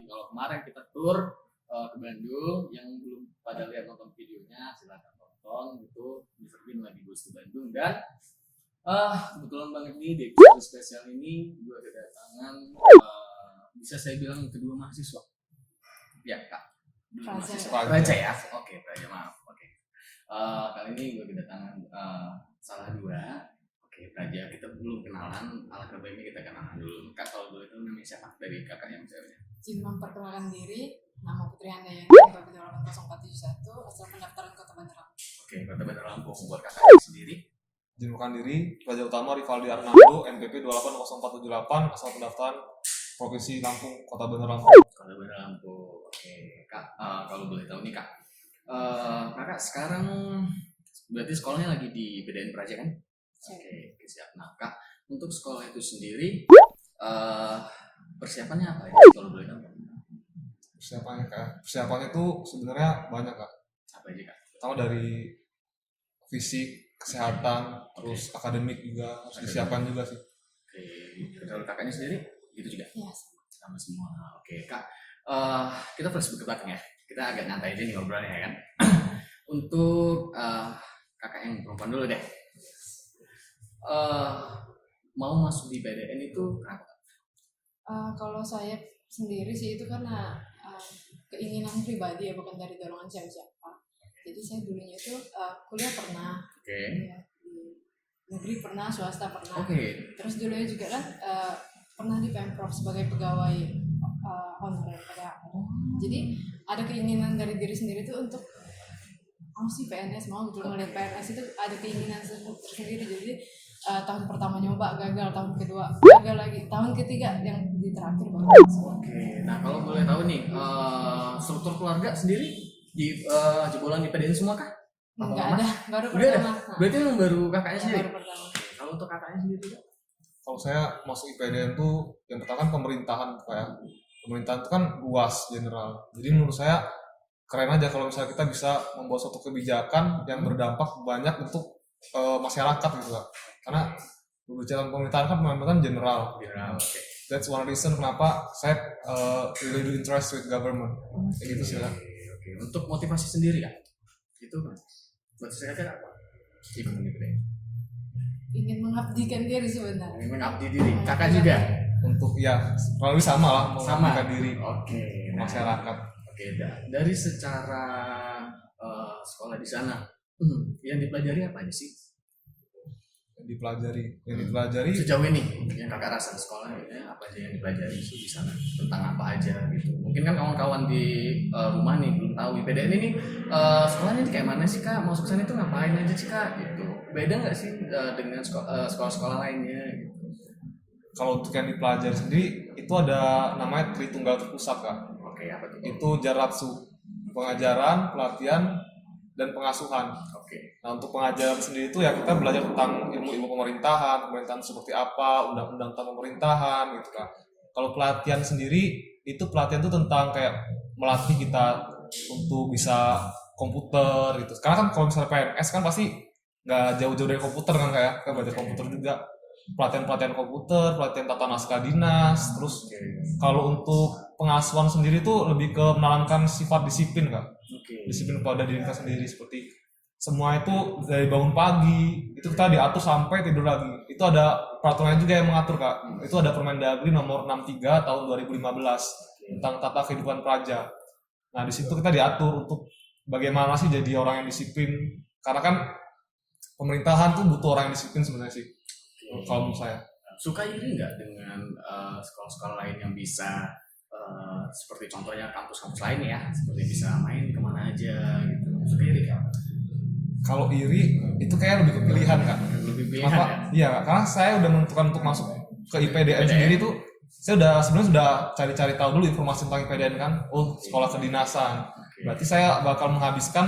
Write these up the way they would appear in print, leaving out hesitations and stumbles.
Kalau kemarin kita tur ke Bandung, yang belum pada lihat nonton videonya silahkan tonton. Itu Mr. Bean lagi bus ke Bandung. Dan kebetulan banget nih di episode spesial ini gue kedatangan bisa saya bilang kedua mahasiswa. Ya kak, Praja ya. Oke, Praja, maaf. Oke. Kali ini gue kedatangan salah dua. Oke, Praja, kita belum kenalan. Alangkah baiknya kita kenalan dulu. Kak, kalau boleh tahu namanya siapa dari kakak yang ceweknya? Izin memperkenalkan diri, nama Putri Handayani, KPP 0471, asal pendaftaran Kota Bandar Lampung. Oke, Kota Bandar Lampung. Buat kakaknya sendiri? Izin memperkenalkan diri, Praja Utama Rivaldi Arnando, NPP 280478, asal pendaftaran Provinsi Lampung, Kota Bandar Lampung. Kota Bandar Lampung. Oke, kak, kalau boleh tahu nih kak, kakak sekarang berarti sekolahnya lagi di PDN Praja kan? Oke, siap. Nah kak, untuk sekolah itu sendiri persiapannya apa ya kalau boleh tahu? Persiapannya itu sebenarnya banyak kak. Apa aja kak? Pertama dari fisik, kesehatan, terus akademik juga harus disiapkan juga sih. Oke, kalau kakaknya sendiri gitu juga? Iya, sama semua. Oke kak, kita flashback ke belakang ya. Kita agak nyantai aja nih ngobrolnya ya kan. Untuk kakak yang perempuan dulu deh. Mau masuk di PDN itu kenapa? kalau saya sendiri sih itu karena keinginan pribadi ya, bukan dari dorongan siapa-siapa. Jadi saya dulunya itu kuliah pernah, ya, di negeri pernah, swasta pernah. Terus dulunya juga kan pernah di Pemprov sebagai pegawai honorer PDAM. Jadi ada keinginan dari diri sendiri itu untuk sih PNS, mau betul ngeliat PNS itu ada keinginan tersendiri. Jadi tahun pertama nyoba gagal, tahun kedua gagal lagi, tahun ketiga yang di terakhir baru. Oke, nah kalau boleh tahu nih struktur keluarga sendiri di jebolan di PDN semua kah? Enggak ada, baru udah pertama. Ada? Berarti yang baru kakaknya sendiri? Baru pertama. Kalau untuk kakaknya sendiri juga? Kalau saya masuk IPDN tuh yang pertama kan pemerintahan kayak pemerintahan itu kan luas general. Jadi menurut saya keren aja kalau misalnya kita bisa membuat suatu kebijakan yang berdampak banyak untuk masyarakat gitu kan. Karena berbicara pemerintahan kan pemerintahan general. Oke. That's one reason kenapa saya really do interest with government. Kayak gitu sih lah. Oke. Untuk motivasi sendiri ya? Itu kan? Motivasi saya apa? Ingin mengabdikan diri sebenarnya. Ingin mengabdi diri. Kakak juga? Untuk ya kurang lebih sama lah, mengabdikan diri masyarakat. Oke, dari secara sekolah di sana yang dipelajari apa aja sih? Yang dipelajari sejauh ini yang kakak rasa sekolah apa aja yang dipelajari di sana, tentang apa aja gitu. Mungkin kan kawan-kawan di rumah nih belum tahu IPDN ini sekolahnya kayak mana sih kak, masuk sana itu ngapain aja sih kak gitu. Beda nggak sih dengan sekolah-sekolah lainnya gitu? Kalau untuk yang dipelajari sendiri itu ada namanya Tritunggal Terpusat kak. Oke, apa tuh? Itu Jaratsu, pengajaran, pelatihan, dan pengasuhan. Oke. Nah untuk pengajaran sendiri itu ya kita belajar tentang ilmu-ilmu pemerintahan seperti apa, undang-undang tentang pemerintahan gitu kan. Kalau pelatihan sendiri itu pelatihan itu tentang kayak melatih kita untuk bisa komputer gitu. Karena kan kalau misalnya PNS kan pasti nggak jauh-jauh dari komputer kan kayak kita belajar komputer juga. Pelatihan komputer, pelatihan tata naskah dinas, terus kalau untuk pengasuhan sendiri tuh lebih ke menanamkan sifat disiplin kak. Disiplin pada diri kita sendiri, seperti semua itu dari bangun pagi itu kita diatur sampai tidur lagi. Itu ada peraturan juga yang mengatur kak. Itu ada Permendagri nomor 63 tahun 2015 tentang tata kehidupan praja. Nah di situ kita diatur untuk bagaimana sih jadi orang yang disiplin, karena kan pemerintahan tuh butuh orang yang disiplin sebenarnya sih. Kalau menurut saya. Suka iri nggak dengan sekolah-sekolah lain yang bisa seperti contohnya kampus-kampus lain ya, seperti bisa main kemana aja gitu? Suka iri kan? Kalau iri itu kayak lebih ke pilihan kan. Lebih pilihan ya? Iya, karena saya udah menentukan untuk masuk ke IPDN sendiri tuh. Saya sebenarnya sudah cari-cari tahu dulu informasi tentang IPDN kan. Sekolah kedinasan. Berarti saya bakal menghabiskan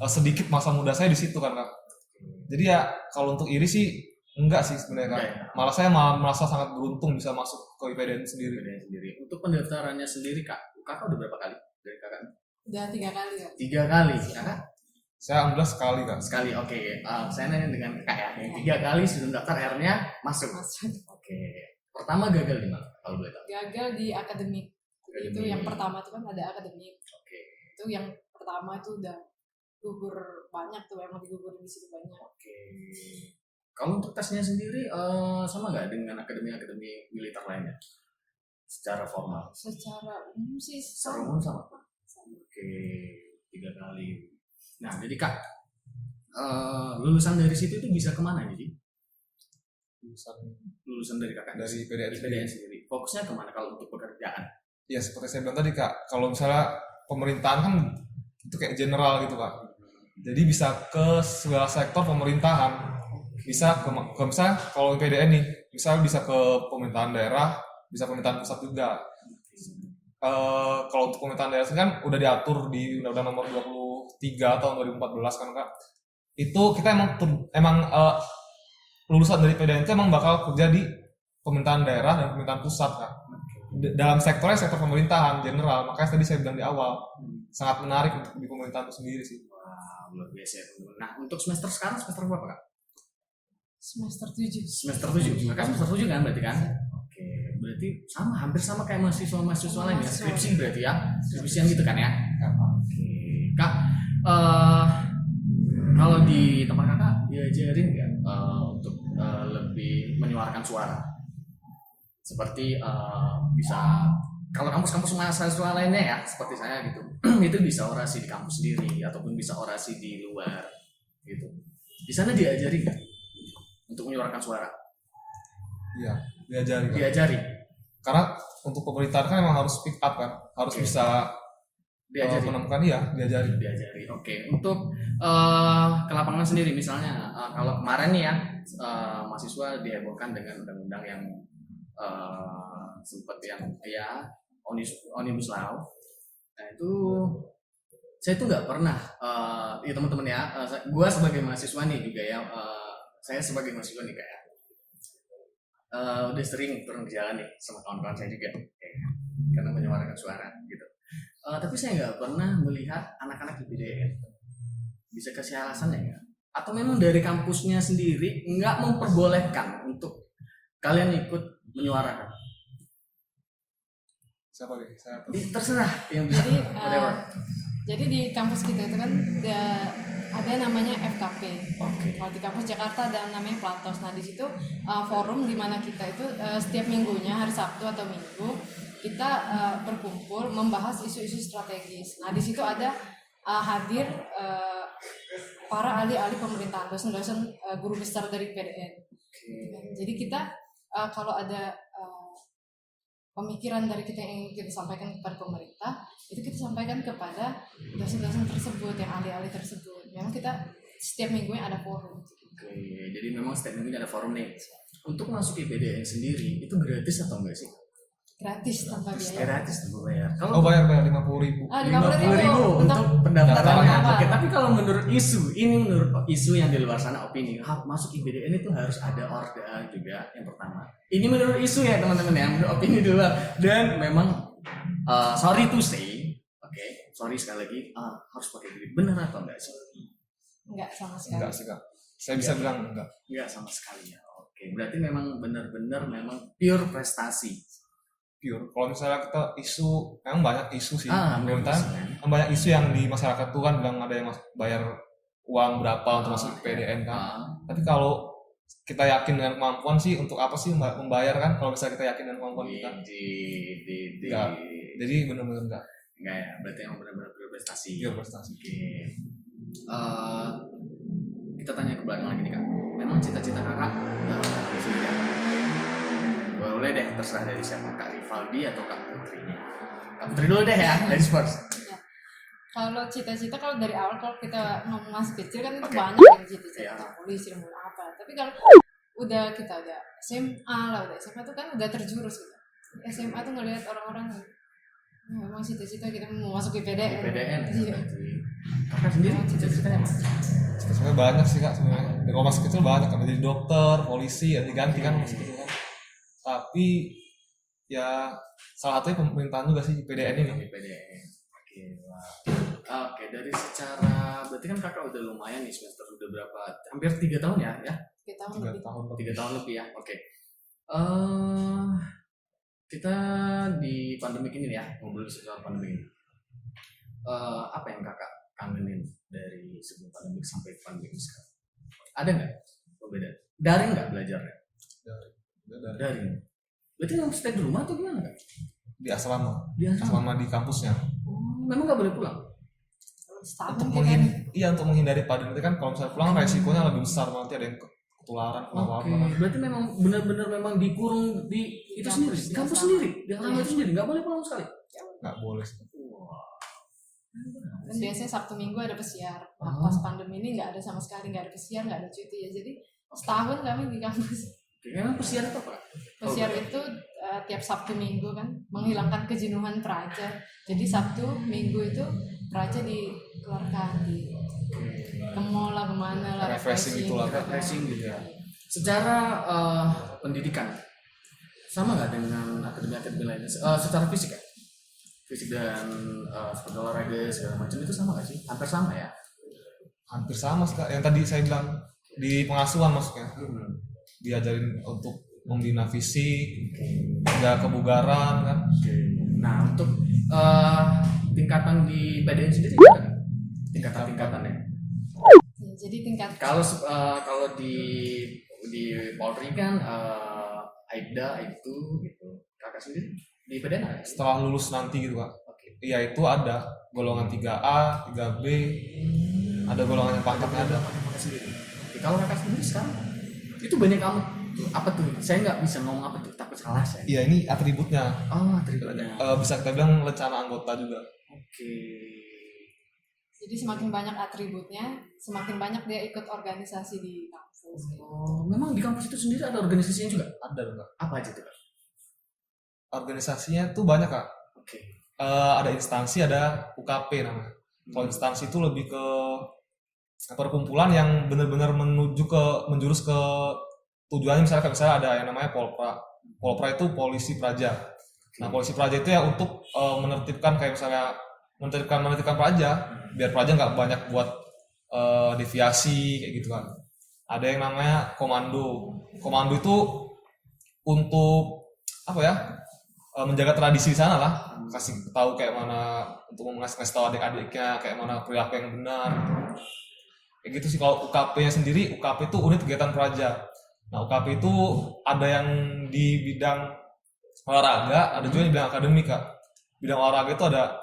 sedikit masa muda saya di situ kan kak. Jadi ya kalau untuk iri sih enggak sih sebenarnya kak. Malah saya merasa sangat beruntung bisa masuk ke IPDN sendiri. Untuk pendaftarannya sendiri kakak udah berapa kali dari kakak? Udah 3 kali ya. 3 kali kakak? Saya alhamdulillah sekali kak. Sekali, oke. Saya nanya dengan kakak ya, yang 3 kali sebelum daftar akhirnya masuk. Oke. Pertama gagal di mana kalau boleh tahu? Gagal di akademik. Itu yang pertama itu kan ada akademik. Oke. Itu yang pertama itu udah gugur banyak tuh, emang digugurin di situ banyak. Oke. Kalau untuk tesnya sendiri sama nggak dengan akademi militer lainnya? Secara formal? Secara umum sih Secara umum sama. Oke, 3 kali. Nah, jadi Kak, lulusan dari situ itu bisa kemana jadi? Lulusan dari Kakak dari PDN sendiri. Fokusnya kemana kalau untuk pekerjaan? Ya seperti saya bilang tadi Kak, kalau misalnya pemerintahan kan itu kayak general gitu Kak. Jadi bisa ke segala sektor pemerintahan. Bisa ke misalnya kalau PDN nih, bisa ke pemerintahan daerah, bisa pemerintahan pusat juga. Kalau untuk pemerintahan daerah kan udah diatur di Undang-Undang Nomor 23 tahun 2014 kan Kak. Itu kita emang lulusan dari PDN itu emang bakal kerja di pemerintahan daerah dan pemerintahan pusat Kak. Dalam sektornya sektor pemerintahan general, makanya tadi saya bilang di awal sangat menarik untuk di pemerintahan itu sendiri sih. Wah, luar biasa ya teman-teman. Nah, untuk semester sekarang semester berapa Kak? semester 7. Semester 7. Kakak semester 7 kan berarti kan? Oke, berarti hampir sama kayak mahasiswa lain ya, skripsi berarti ya. Skripsian gitu kan ya? Oke. Kak, kalau di tempat Kakak diajarin nggak untuk lebih menyuarakan suara? Seperti bisa kalau kampus-kampus mahasiswa lainnya ya seperti saya gitu itu bisa orasi di kampus sendiri ataupun bisa orasi di luar gitu. Di sana diajari nggak untuk menyuarakan suara? Iya, diajari. Diajari. Karena untuk pemerintahan kan memang harus speak up kan, harus bisa diajari. Menemukan diajari. Diajari. Oke. Untuk ke lapangan sendiri misalnya kalau kemarin nih ya mahasiswa dihebohkan dengan undang-undang yang sempat yang ya omnibus law. Nah itu saya tuh nggak pernah ya teman-teman ya gue sebagai mahasiswa nih juga ya saya sebagai mahasiswa nih kayak udah sering turun ke jalan nih sama kawan-kawan saya juga karena menyuarakan suara gitu. Tapi saya nggak pernah melihat anak-anak di PDN. Bisa kasih alasannya nggak? Atau memang dari kampusnya sendiri nggak memperbolehkan untuk kalian ikut menyuarakan? Siapa nih? Saya terserah yang bisa. Jadi di kampus kita itu kan ada namanya FKP. Okay. Kalau di kampus Jakarta ada namanya Platos. Nah di situ forum di mana kita itu setiap minggunya hari Sabtu atau Minggu kita berkumpul membahas isu-isu strategis. Nah di situ ada hadir para ahli-ahli pemerintahan, dosen-dosen guru besar dari PDN. Okay. Jadi kita kalau ada pemikiran dari kita yang kita sampaikan kepada pemerintah, itu kita sampaikan kepada dosen-dosen tersebut, yang ahli-ahli tersebut. Memang kita setiap minggunya ada forum. Oke, jadi memang setiap minggunya ada forum nih. Untuk masuk IPDN sendiri itu gratis atau enggak sih? Gratis tanpa biaya. Gratis tanpa bayar. Kalau bayar 50.000. 50.000 untuk pendaftarannya. Oke, tapi kalau menurut isu yang di luar sana opini, masuk IPDN itu harus ada order juga yang pertama. Ini menurut isu ya teman-teman ya, menurut opini dulu. Dan memang sorry to say, sorry sekali lagi, harus pakai duit. Benar atau enggak sih? Enggak sama sekali. Enggak sih Kak. Saya bisa bilang enggak. Enggak sama sekali ya. Oke, berarti memang benar-benar memang pure prestasi. Pure. Kalau misalnya kita isu, memang banyak isu sih. Pemerintahan. Banyak isu yang di masyarakat tuh kan bilang ada yang bayar uang berapa untuk masuk PDN kan. Tapi kalau kita yakin dengan kemampuan sih, untuk apa sih membayar kan? Kalau misalnya kita yakin dengan kemampuan kita. Enggak. Jadi benar-benar enggak. Enggak ya, berarti yang benar-benar pure prestasi. Pure prestasi. Oke. Kita tanya ke belakang lagi nih Kak. Memang cita-cita Kakak boleh deh, terserah dari siapa, Kak Rivaldi atau Kak Putrinya. Kak Putri dulu deh ya, dari sports. Ya. Kalau cita-cita, kalau dari awal kalau kita ngomong masih kecil kan itu banyak yang cita-cita, polisi mau apa. Tapi kalau kita udah SMA lah, udah SMA tuh kan udah terjurus gitu. SMA tuh ngelihat orang-orang memang cita-cita kita mau masuk IPDN. Iya. Kakak sendiri cita-citanya apa? Cita-citanya banyak sih Kak sebenarnya. Kalau masih kecil banyak kan, jadi dokter, polisi, ya diganti kan masih kecil kan. Tapi ya salah satunya pemerintahan juga sih PDN ini. PDN. Oke, dari secara berarti kan Kakak udah lumayan nih semester udah berapa? Hampir 3 tahun ya? 3 tahun lebih. 3 tahun lebih ya. Oke. kita di pandemi ini ya, ngobrol soal pandemi ini. Apa yang kakak kangenin dari sebelum pandemi sampai pandemi sekarang? Ada nggak perbedaan? Daring nggak belajarnya? Daring. Berarti yang stay di rumah atau gimana kak? Di asrama, Di asrama di kampusnya. Memang nggak boleh pulang. Setahun Untuk kita untuk menghindari pandemi itu kan kalau misalnya pulang resikonya lebih besar, nanti ada yang ketularan apa-apa. Berarti memang benar-benar memang dikurung di itu sendiri, di kampus sendiri, di asrama itu sendiri, nggak boleh pulang sekali. Nggak boleh. Dan biasanya Sabtu Minggu ada pesiar. Nah, pas pandemi ini nggak ada sama sekali, nggak ada pesiar, nggak ada cuti ya. Jadi setahun kami di kampus. Memang pesiar itu apa? Pesiar itu tiap Sabtu Minggu kan menghilangkan kejenuhan peraja. Jadi Sabtu Minggu itu peraja dikeluarkan ke mall lah, kemana lah, Refreshing itulah, refreshing gitu ya. Secara pendidikan sama nggak dengan akademi lainnya? Secara fisik ya? Fisik dan seperti olahraga segala macam itu sama nggak sih? Hampir sama ya? Hampir sama sih, Kak. Yang tadi saya bilang di pengasuhan maksudnya. Diajarin untuk membina fisik, jaga kebugaran kan. Nah untuk tingkatan di PDN sendiri gimana? Tingkatannya. Ya, jadi tingkat Kalau di Polri kan Aibda itu gitu. Kakak sendiri di PDN ada? Setelah lulus nanti gitu, Kak. Oke. Iya, itu ada golongan 3A, 3B, ada golongan yang pangkatnya ada. Kakak sendiri. Oke, kalau kakak sendiri sekarang itu banyak kamu apa tuh? Saya nggak bisa ngomong apa tuh, takut salah saya. Iya, ini atributnya. Oh, atributnya. Bisa kita bilang rencana anggota juga. Oke. jadi semakin banyak atributnya, semakin banyak dia ikut organisasi di kampus. Oh, memang di kampus itu sendiri ada organisasinya juga? Ada, Kak. Apa aja tuh, Kak? Organisasinya tuh banyak, Kak. Oke. Ada instansi, ada UKP namanya. Kalau instansi itu lebih ke perkumpulan yang benar-benar menjurus ke tujuannya. Misalnya ada yang namanya Polpra. Polpra itu polisi praja. Nah, polisi praja itu ya untuk menertibkan kayak misalnya menertibkan praja biar praja nggak banyak buat deviasi kayak gitu kan. Ada yang namanya komando. Komando itu untuk apa ya? Menjaga tradisi di sana lah, kasih tahu kayak mana untuk ngasih tahu adik-adiknya kayak mana perilaku yang benar. Kayak gitu sih. Kalau UKP-nya sendiri, UKP itu unit kegiatan praja. Nah, UKP itu ada yang di bidang olahraga, ada juga di bidang akademik, Kak. Bidang olahraga itu ada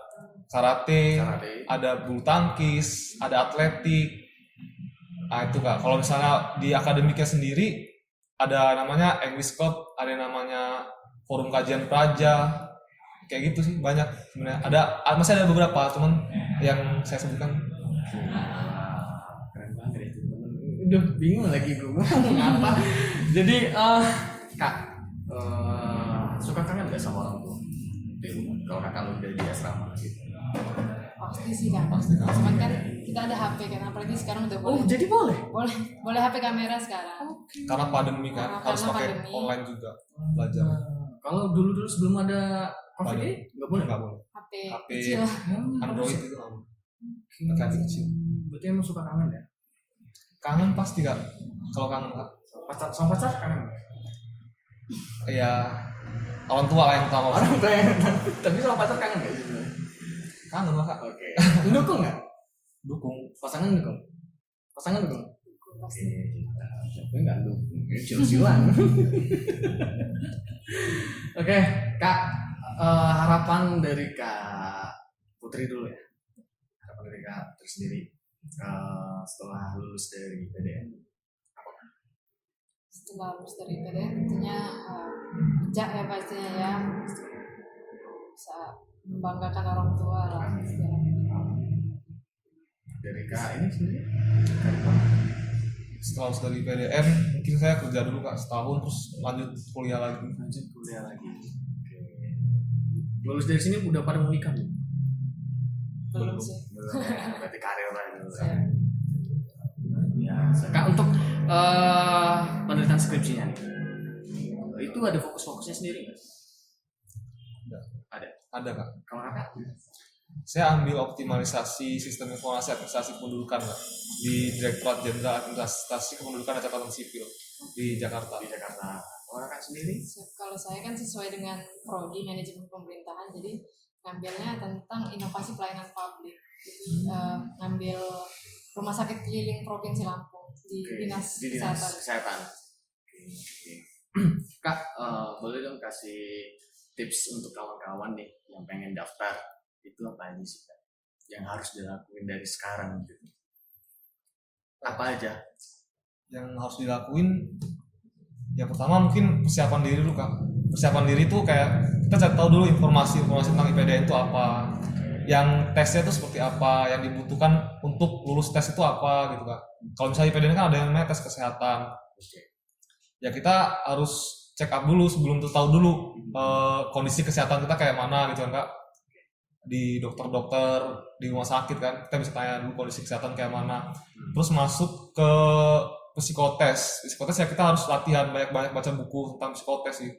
karate, ada bulu tangkis, ada atletik. Nah, itu, Kak. Kalau misalnya di akademiknya sendiri ada namanya English Club, ada yang namanya forum kajian praja. Kayak gitu sih, banyak sebenarnya. Masih ada beberapa, cuman yang saya sebutkan. Keren banget itu. Udah bingung lagi gue ngomong apa. Jadi Kak, suka kangen gak sama orang tua di rumah? Kalau kakak lu udah di asrama gitu. Pasti sih kan. Cuman kan kita ada HP kan, apalagi sekarang udah boleh. Oh, jadi boleh? Boleh HP kamera sekarang. Karena pandemi kan, harus Karena pakai pandemi. online juga belajar. Kalau dulu sebelum ada COVID ini nggak boleh? Nggak boleh. HP HP kecil. Android itu nggak boleh. Pakai HP kecil. Berarti emang suka kangen ya? Kangen pasti, Kak. Kalau kangen, Kak. Sama pacar kangen? Ya orang tua lah yang utama. Orang tua yang tapi sama pacar kangen nggak sih? Kangen lah, Kak. Oke. Dukung nggak? Dukung. Pasangan dukung? Pasti. Siapa nggak dukung? Cil-cilan. Oke, Kak. Harapan dari Kak Putri dulu ya. Harapan dari Kak Putri sendiri setelah lulus dari PDN. Setelah lulus dari PDN tentunya kerja ya pastinya ya. Bisa membanggakan orang tua lah. Dari Kak ini sendiri? Setelah lulus dari PDN, mungkin saya kerja dulu, Kak, setahun terus lanjut kuliah lagi. Oke. Lulus dari sini udah pada mau nikah belum? Belum sih. Belum. Berarti karir lah dulu. Iya. Ya, Kak, untuk penelitian skripsinya nih, itu ada fokus-fokusnya sendiri nggak? Ada, Kak. Kalau kakak? Saya ambil optimalisasi sistem informasi administrasi kependudukan, Kak, di Direktorat Jenderal Administrasi Kependudukan dan Catatan Sipil di Jakarta. Di Jakarta. kakak sendiri? Kalau saya kan sesuai dengan prodi manajemen pemerintahan, jadi ngambilnya tentang inovasi pelayanan publik. Jadi ngambil rumah sakit keliling provinsi Lampung di dinas kesehatan. Oke. Kak, boleh dong kasih tips untuk kawan-kawan nih yang pengen daftar, itu apa aja sih Kak yang harus dilakuin dari sekarang gitu? Apa aja yang harus dilakuin? Yang pertama mungkin persiapan diri dulu Kak. Persiapan diri itu kayak kita cari tahu dulu informasi tentang IPDN itu apa, yang tesnya itu seperti apa, yang dibutuhkan untuk lulus tes itu apa gitu Kak. Kalau misalnya IPDN kan ada yang namanya tes kesehatan. Ya kita harus check up dulu sebelum tuh tahu dulu kondisi kesehatan kita kayak mana gitu kan Kak. Di dokter-dokter di rumah sakit kan kita bisa tanya dulu kondisi kesehatan kayak mana. Terus masuk ke psikotes ya kita harus latihan banyak baca buku tentang psikotes sih,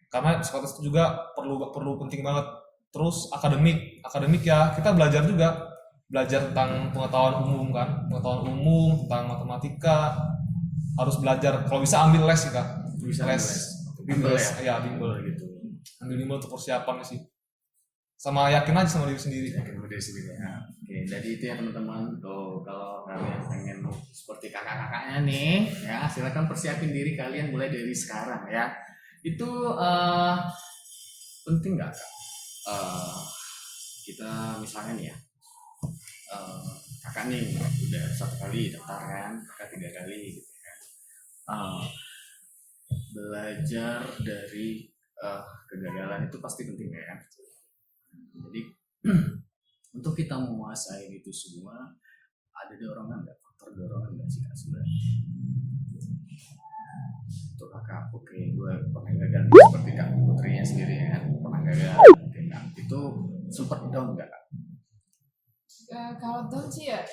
karena psikotes itu juga perlu penting banget. Terus akademik ya kita belajar tentang pengetahuan umum tentang matematika, harus belajar. Kalau bisa ambil les sih Kak, bimbel ya bimbel gitu, ambil bimbel untuk persiapan sih, sama yakin aja sama diri sendiri. Ya. Oke, jadi itu ya teman-teman. Tuh, kalau kalian pengen seperti kakak-kakaknya nih, ya silakan persiapin diri kalian mulai dari sekarang ya. Itu penting nggak Kak? Kita misalnya nih ya, kakak nih udah 1 kali daftar kan, kakak 3 kali gitu kan. Belajar dari kegagalan itu pasti penting ya. Jadi untuk kita menguasai itu semua, ada dorongan nggak, faktor dorongan nggak sih Kak sebenarnya? Untuk kakak, oke, gue pernah gagal seperti Kak Putrinya sendiri ya, pernah gagal. Oke, Kak, itu sempat down nggak Kak? Kalau down sih ya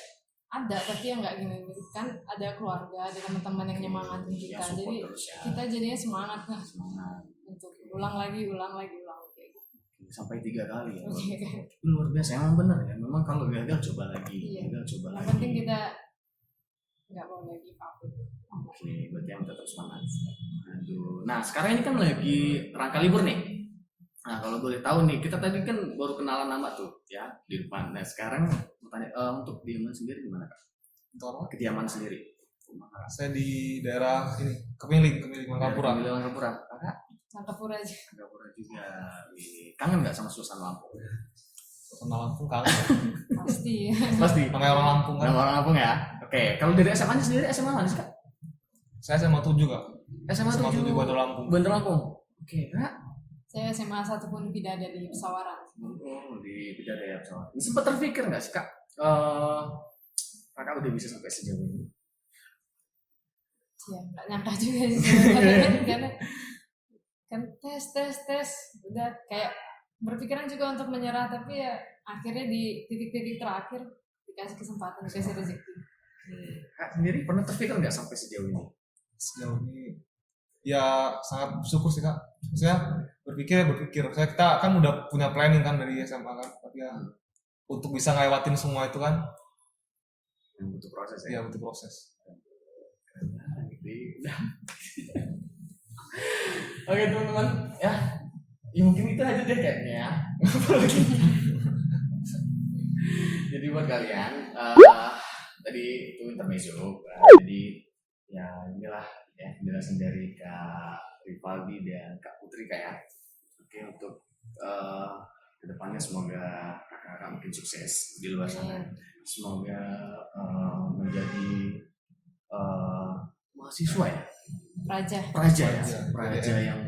ada, tapi ya nggak gini kan, ada keluarga, ada teman-teman yang nyemangatin kita, Ya, jadi ya. kita jadinya semangat untuk ulang lagi kayak gitu. Sampai 3 kali ya. Okay. Luar biasa, emang bener ya. Memang kalau gagal coba lagi, Iya. gagal coba Yang lagi. penting kita nggak boleh give up. Oke, berarti yang tetap semangat. Aduh. Nah, sekarang ini kan lagi rangka libur nih. Nah, kalau boleh tahu nih, kita tadi kan baru kenalan nama tuh ya di depan. Nah, sekarang mau tanya untuk Diaman sendiri gimana Kak? Untuk Kediaman sendiri. saya di daerah ini Kemiling Mangkapura. Mangkapura. Kakak? Mangkapura aja. Mangkapura juga. Kangen nggak sama suasana Lampung? Suasana Lampung kangen. Pasti. Pasti. Namanya orang Lampung kan. Nama orang Lampung ya. Oke, kalau dari SMA-nya sendiri SMA mana sih Kak? Saya SMA 7 Kak. SMA 7 Bandar Lampung. Bandar Lampung. Oke, Kak. Saya SMA 1 pun tidak ada di Pesawaran. Oh, di Bidadari pesawat. Sempat terpikir nggak sih Kak? Kakak udah bisa sampai sejauh ini? Ya, nggak nyangka juga sih sebenarnya. Karena kan tes udah kayak berpikiran juga untuk menyerah, tapi ya akhirnya di titik-titik terakhir dikasih kesempatan, dikasih rezeki. Kak sendiri pernah terpikir nggak sampai sejauh ini? Sejauh ini ya sangat bersyukur sih Kak. Saya berpikir kita kan udah punya planning kan dari SMA kan, tapi ya untuk bisa ngelewatin semua itu kan butuh proses ya. Iya, butuh proses. Oke teman-teman, ya mungkin itu aja deh kayaknya ya. Jadi buat kalian tadi itu intermezzo, jadi ya inilah ya penjelasan dari Kak Rivaldi dan Kak Putri Kak ya. Oke, untuk kedepannya semoga kakak makin sukses di luar sana. Semoga menjadi mahasiswa ya, praja yang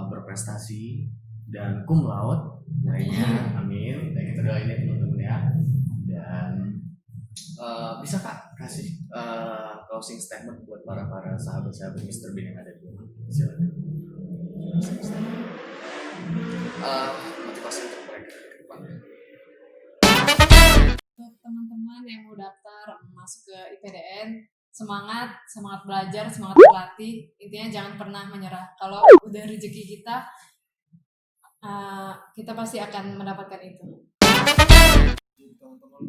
berprestasi dan cum laude lainnya, amin. Dan kita doain ya teman-teman ya. Dan bisa Kak kasih closing statement buat para sahabat-sahabat Mr. Bean yang ada di rumah. Silakan. Motivasi untuk mereka ke depannya. Untuk teman-teman yang mau daftar masuk ke IPDN, semangat belajar, semangat berlatih. Intinya jangan pernah menyerah. Kalau udah rezeki kita, kita pasti akan mendapatkan itu. Teman-teman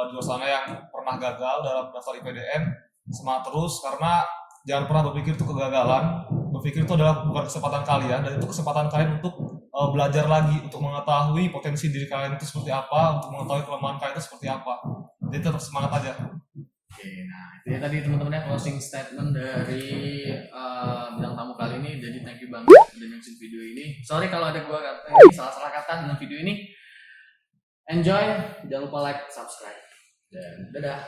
di luar sana yang pernah gagal dalam daftar IPDN, semangat terus karena Jangan pernah berpikir itu kegagalan. Berpikir itu adalah bukan kesempatan kalian, dan itu kesempatan kalian untuk belajar lagi, untuk mengetahui potensi diri kalian itu seperti apa, untuk mengetahui kelemahan kalian itu seperti apa. Jadi tetap semangat aja. Oke, nah itu ya tadi teman-teman ya closing statement dari bidang tamu kali ini. Jadi thank you banget udah nonton video ini. Sorry kalau ada gua kata ini salah-salah kata dalam video ini. Enjoy, jangan lupa like, subscribe, dan dadah.